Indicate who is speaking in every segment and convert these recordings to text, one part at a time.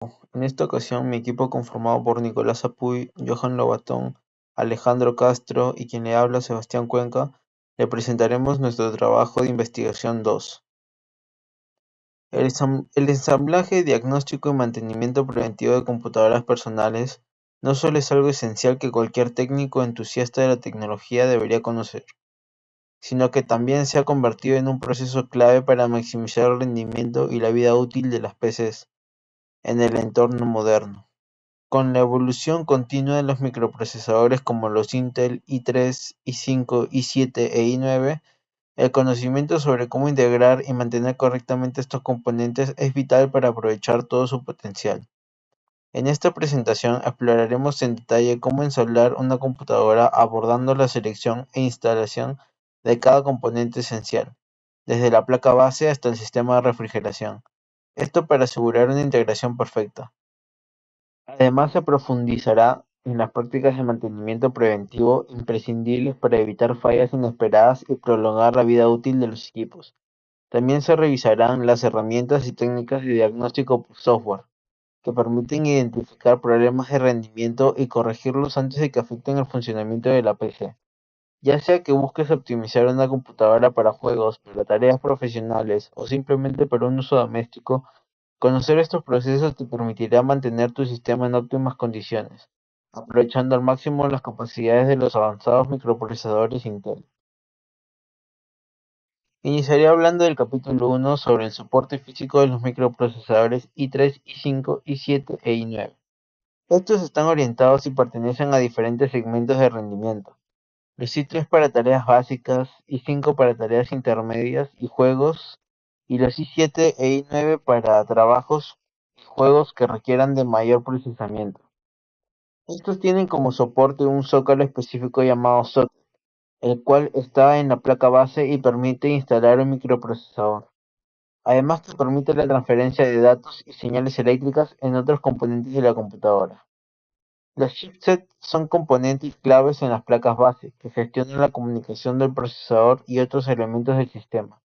Speaker 1: En esta ocasión, mi equipo conformado por Nicolás Apuy, Johan Lobatón, Alejandro Castro y quien le habla, Sebastián Cuenca, le presentaremos nuestro trabajo de investigación 2. El ensamblaje, diagnóstico y mantenimiento preventivo de computadoras personales no solo es algo esencial que cualquier técnico entusiasta de la tecnología debería conocer, sino que también se ha convertido en un proceso clave para maximizar el rendimiento y la vida útil de las PCs en el entorno moderno. Con la evolución continua de los microprocesadores como los Intel i3, i5, i7 e i9, el conocimiento sobre cómo integrar y mantener correctamente estos componentes es vital para aprovechar todo su potencial. En esta presentación exploraremos en detalle cómo ensamblar una computadora abordando la selección e instalación de cada componente esencial, desde la placa base hasta el sistema de refrigeración. Esto para asegurar una integración perfecta. Además, se profundizará en las prácticas de mantenimiento preventivo imprescindibles para evitar fallas inesperadas y prolongar la vida útil de los equipos. También se revisarán las herramientas y técnicas de diagnóstico por software, que permiten identificar problemas de rendimiento y corregirlos antes de que afecten el funcionamiento de la PC. Ya sea que busques optimizar una computadora para juegos, para tareas profesionales o simplemente para un uso doméstico, conocer estos procesos te permitirá mantener tu sistema en óptimas condiciones, aprovechando al máximo las capacidades de los avanzados microprocesadores Intel. Iniciaré hablando del capítulo 1 sobre el soporte físico de los microprocesadores i3, i5, i7 e i9. Estos están orientados y pertenecen a diferentes segmentos de rendimiento. Los i3 para tareas básicas, i5 para tareas intermedias y juegos, y los i7 e i9 para trabajos y juegos que requieran de mayor procesamiento. Estos tienen como soporte un zócalo específico llamado socket, el cual está en la placa base y permite instalar un microprocesador. Además que permite la transferencia de datos y señales eléctricas en otros componentes de la computadora. Los chipsets son componentes claves en las placas base, que gestionan la comunicación del procesador y otros elementos del sistema.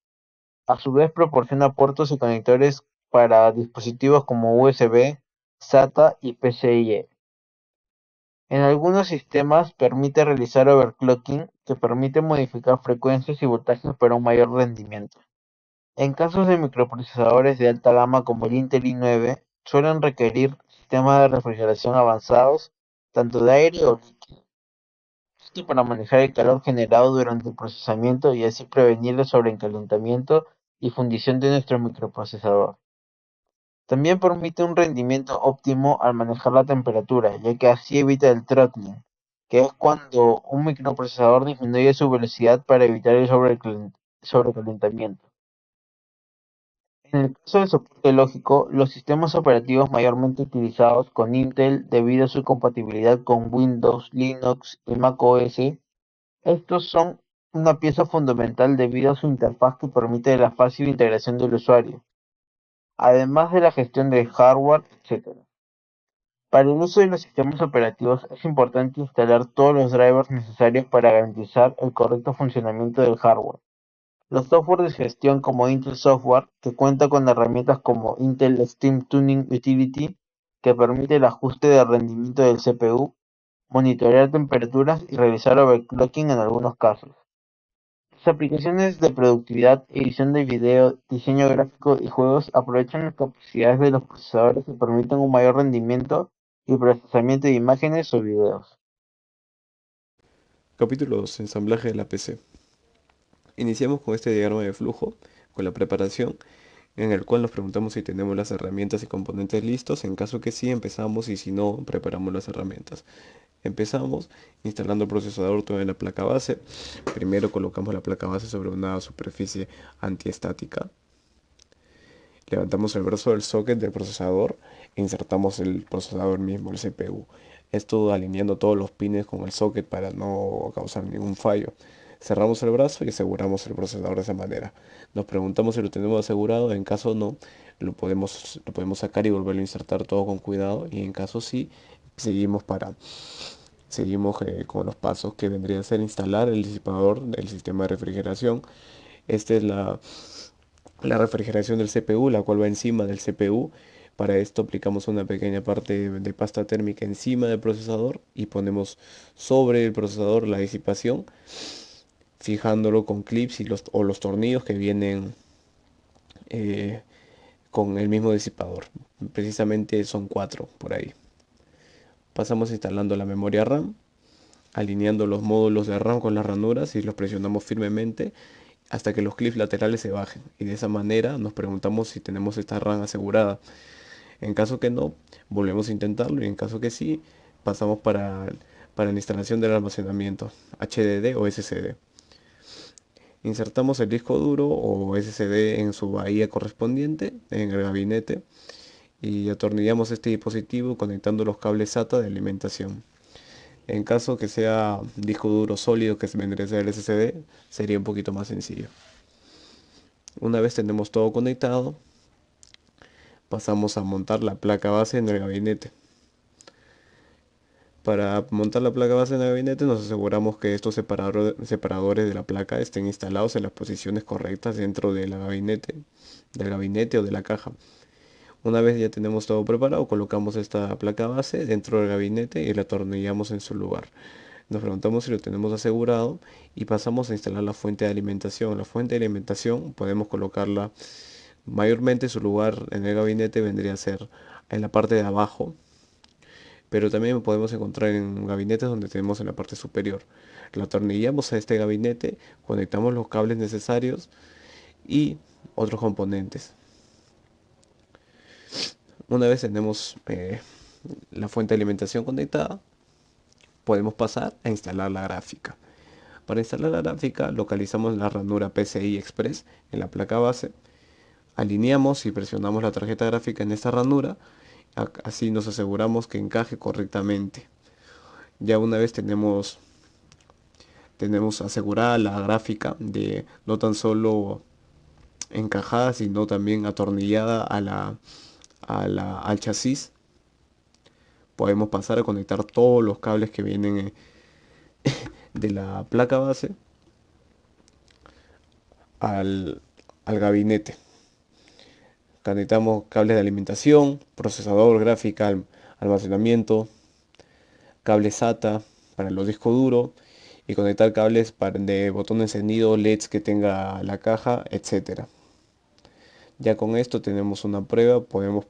Speaker 1: A su vez proporciona puertos y conectores para dispositivos como USB, SATA y PCIe. En algunos sistemas permite realizar overclocking, que permite modificar frecuencias y voltajes para un mayor rendimiento. En casos de microprocesadores de alta gama como el Intel i9, suelen requerir sistemas de refrigeración avanzados, tanto de aire o líquido. Esto para manejar el calor generado durante el procesamiento y así prevenir el sobrecalentamiento y fundición de nuestro microprocesador. También permite un rendimiento óptimo al manejar la temperatura, ya que así evita el throttling, que es cuando un microprocesador disminuye su velocidad para evitar el sobrecalentamiento. En el caso del soporte lógico, los sistemas operativos mayormente utilizados con Intel debido a su compatibilidad con Windows, Linux y macOS, estos son una pieza fundamental debido a su interfaz que permite la fácil integración del usuario, además de la gestión del hardware, etc. Para el uso de los sistemas operativos es importante instalar todos los drivers necesarios para garantizar el correcto funcionamiento del hardware. Los software de gestión como Intel Software, que cuenta con herramientas como Intel Steam Tuning Utility, que permite el ajuste de rendimiento del CPU, monitorear temperaturas y realizar overclocking en algunos casos. Las aplicaciones de productividad, edición de video, diseño gráfico y juegos aprovechan las capacidades de los procesadores y permiten un mayor rendimiento y procesamiento de imágenes o videos.
Speaker 2: Capítulo 2. Ensamblaje de la PC. Iniciamos con este diagrama de flujo, con la preparación, en el cual nos preguntamos si tenemos las herramientas y componentes listos. En caso que sí, empezamos, y si no, preparamos las herramientas. Empezamos instalando el procesador todo en la placa base. Primero colocamos la placa base sobre una superficie antiestática. Levantamos el brazo del socket del procesador e insertamos el procesador mismo, el CPU. Esto alineando todos los pines con el socket para no causar ningún fallo. Cerramos el brazo y aseguramos el procesador de esa manera. Nos preguntamos si lo tenemos asegurado. En caso no, lo podemos sacar y volverlo a insertar todo con cuidado. Y en caso sí, seguimos con los pasos que vendría a ser instalar el disipador del sistema de refrigeración. Esta es la refrigeración del CPU, la cual va encima del CPU Para esto aplicamos una pequeña parte de pasta térmica encima del procesador y ponemos sobre el procesador la disipación, fijándolo con clips o los tornillos que vienen eh, con el mismo disipador. Precisamente son cuatro por ahí. Pasamos instalando la memoria RAM, alineando los módulos de RAM con las ranuras y los presionamos firmemente hasta que los clips laterales se bajen. Y de esa manera nos preguntamos si tenemos esta RAM asegurada. En caso que no, volvemos a intentarlo y en caso que sí, pasamos para la instalación del almacenamiento, HDD o SSD. Insertamos el disco duro o SSD en su bahía correspondiente en el gabinete y atornillamos este dispositivo conectando los cables SATA de alimentación. En caso que sea disco duro sólido que vendría a ser el SSD, sería un poquito más sencillo. Una vez tenemos todo conectado, pasamos a montar la placa base en el gabinete. Para montar la placa base en el gabinete nos aseguramos que estos separadores de la placa estén instalados en las posiciones correctas dentro del gabinete o de la caja. Una vez ya tenemos todo preparado, colocamos esta placa base dentro del gabinete y la atornillamos en su lugar. Nos preguntamos si lo tenemos asegurado y pasamos a instalar la fuente de alimentación. La fuente de alimentación podemos colocarla mayormente, su lugar en el gabinete vendría a ser en la parte de abajo, pero también podemos encontrar en gabinetes donde tenemos en la parte superior. La atornillamos a este gabinete, conectamos los cables necesarios y otros componentes. Una vez tenemos la fuente de alimentación conectada, podemos pasar a instalar la gráfica. Para instalar la gráfica, localizamos la ranura PCI Express en la placa base, alineamos y presionamos la tarjeta gráfica en esta ranura, así nos aseguramos que encaje correctamente. Ya una vez tenemos asegurada la gráfica de no tan solo encajada, sino también atornillada al chasis, podemos pasar a conectar todos los cables que vienen de la placa base al, al gabinete. Conectamos cables de alimentación, procesador, gráfica, almacenamiento, cable SATA para los discos duros y conectar cables de botón de encendido, LEDs que tenga la caja, etcétera. Ya con esto tenemos una prueba, podemos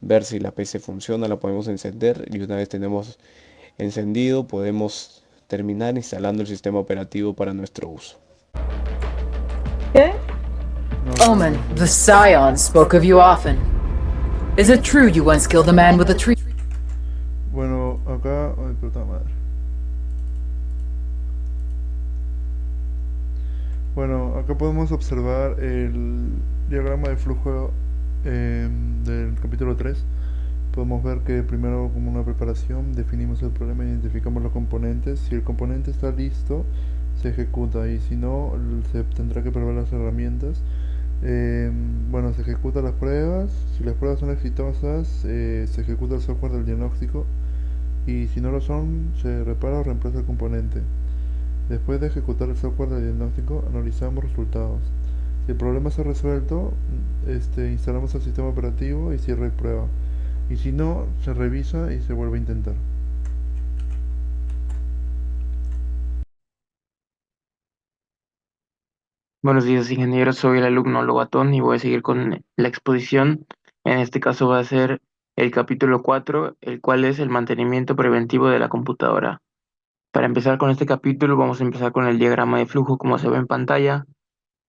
Speaker 2: ver si la PC funciona, la podemos encender y una vez tenemos encendido podemos terminar instalando el sistema operativo para nuestro uso.
Speaker 3: Omen, the Scion spoke of you often. Is it true you once killed a man with a tree?
Speaker 4: Bueno, acá... Ay, puta madre. Bueno, acá podemos observar el diagrama de flujo del capítulo 3. Podemos ver que primero, como una preparación, definimos el problema, identificamos los componentes. Si el componente está listo, se ejecuta, y si no, se tendrá que probar las herramientas. Bueno, se ejecutan las pruebas. Si las pruebas son exitosas, se ejecuta el software del diagnóstico, y si no lo son, se repara o reemplaza el componente. Después de ejecutar el software de diagnóstico, analizamos resultados. Si el problema se ha resuelto, instalamos el sistema operativo y cierre y prueba. Y si no, se revisa y se vuelve a intentar.
Speaker 5: Buenos días, ingenieros. Soy el alumno Lobatón y voy a seguir con la exposición. En este caso va a ser el capítulo 4, el cual es el mantenimiento preventivo de la computadora. Para empezar con este capítulo, vamos a empezar con el diagrama de flujo, como se ve en pantalla.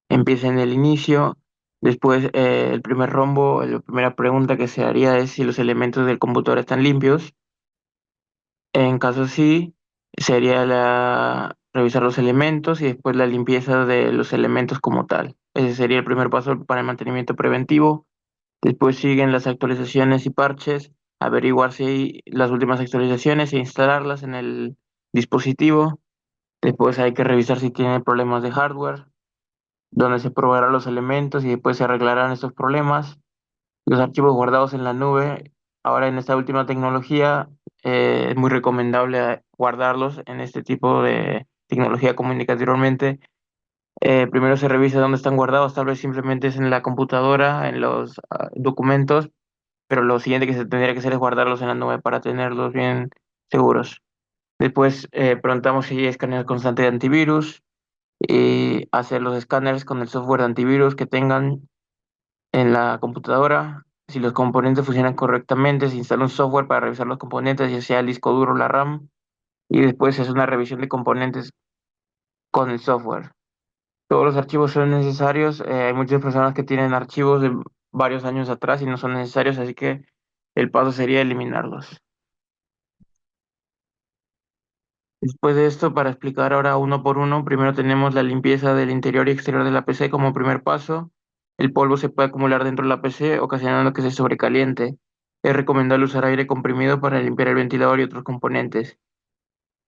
Speaker 5: Empieza en el inicio, después el primer rombo, la primera pregunta que se haría es si los elementos del computador están limpios. En caso sí, sería revisar los elementos y después la limpieza de los elementos como tal. Ese sería el primer paso para el mantenimiento preventivo. Después siguen las actualizaciones y parches, averiguar si hay las últimas actualizaciones e instalarlas en el dispositivo. Después hay que revisar si tiene problemas de hardware, donde se probarán los elementos y después se arreglarán estos problemas. Los archivos guardados en la nube, ahora en esta última tecnología, es muy recomendable guardarlos en este tipo de tecnología, como indiqué anteriormente. Primero se revisa dónde están guardados, tal vez simplemente es en la computadora, en los documentos, pero lo siguiente que se tendría que hacer es guardarlos en la nube para tenerlos bien seguros. Después preguntamos si hay escaneo constante de antivirus y hacer los escáneres con el software de antivirus que tengan en la computadora. Si los componentes funcionan correctamente, se instala un software para revisar los componentes, ya sea el disco duro o la RAM, y después se hace una revisión de componentes con el software. Todos los archivos son necesarios. Hay muchas personas que tienen archivos de varios años atrás y no son necesarios, así que el paso sería eliminarlos. Después de esto, para explicar ahora uno por uno, primero tenemos la limpieza del interior y exterior de la PC como primer paso. El polvo se puede acumular dentro de la PC, ocasionando que se sobrecaliente. Es recomendable usar aire comprimido para limpiar el ventilador y otros componentes.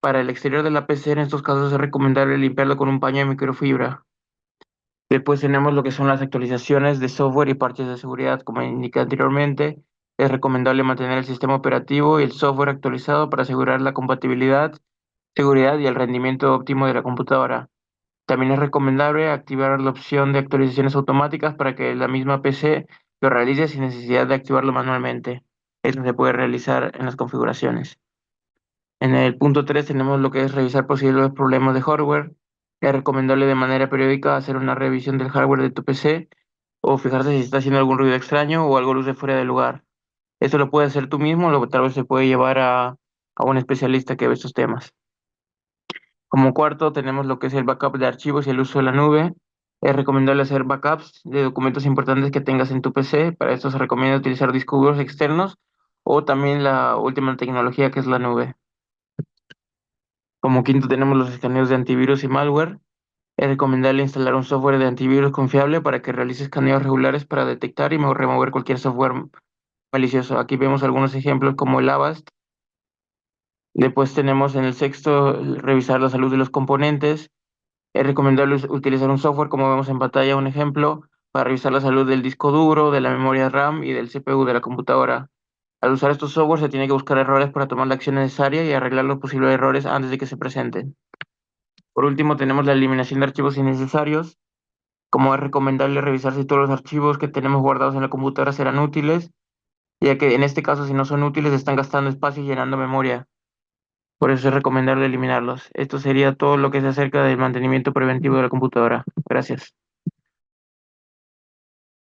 Speaker 5: Para el exterior de la PC, en estos casos es recomendable limpiarlo con un paño de microfibra. Después tenemos lo que son las actualizaciones de software y parches de seguridad. Como indiqué anteriormente, es recomendable mantener el sistema operativo y el software actualizado para asegurar la compatibilidad, seguridad y el rendimiento óptimo de la computadora. También es recomendable activar la opción de actualizaciones automáticas para que la misma PC lo realice sin necesidad de activarlo manualmente. Esto se puede realizar en las configuraciones. En el punto 3 tenemos lo que es revisar posibles problemas de hardware. Es recomendable de manera periódica hacer una revisión del hardware de tu PC o fijarse si está haciendo algún ruido extraño o algo luce fuera de lugar. Esto lo puedes hacer tú mismo, lo tal vez se puede llevar a un especialista que ve estos temas. Como cuarto, tenemos lo que es el backup de archivos y el uso de la nube. Es recomendable hacer backups de documentos importantes que tengas en tu PC. Para esto se recomienda utilizar discos duros externos o también la última tecnología que es la nube. Como quinto, tenemos los escaneos de antivirus y malware. Es recomendable instalar un software de antivirus confiable para que realice escaneos regulares para detectar y remover cualquier software malicioso. Aquí vemos algunos ejemplos como el Avast. Después tenemos en el sexto revisar la salud de los componentes. Es recomendable utilizar un software, como vemos en pantalla, un ejemplo, para revisar la salud del disco duro, de la memoria RAM y del CPU de la computadora. Al usar estos softwares se tiene que buscar errores para tomar la acción necesaria y arreglar los posibles errores antes de que se presenten. Por último, tenemos la eliminación de archivos innecesarios. Como es recomendable revisar si todos los archivos que tenemos guardados en la computadora serán útiles, ya que en este caso, si no son útiles, están gastando espacio y llenando memoria. Por eso es recomendable eliminarlos. Esto sería todo lo que se acerca del mantenimiento preventivo de la computadora. Gracias.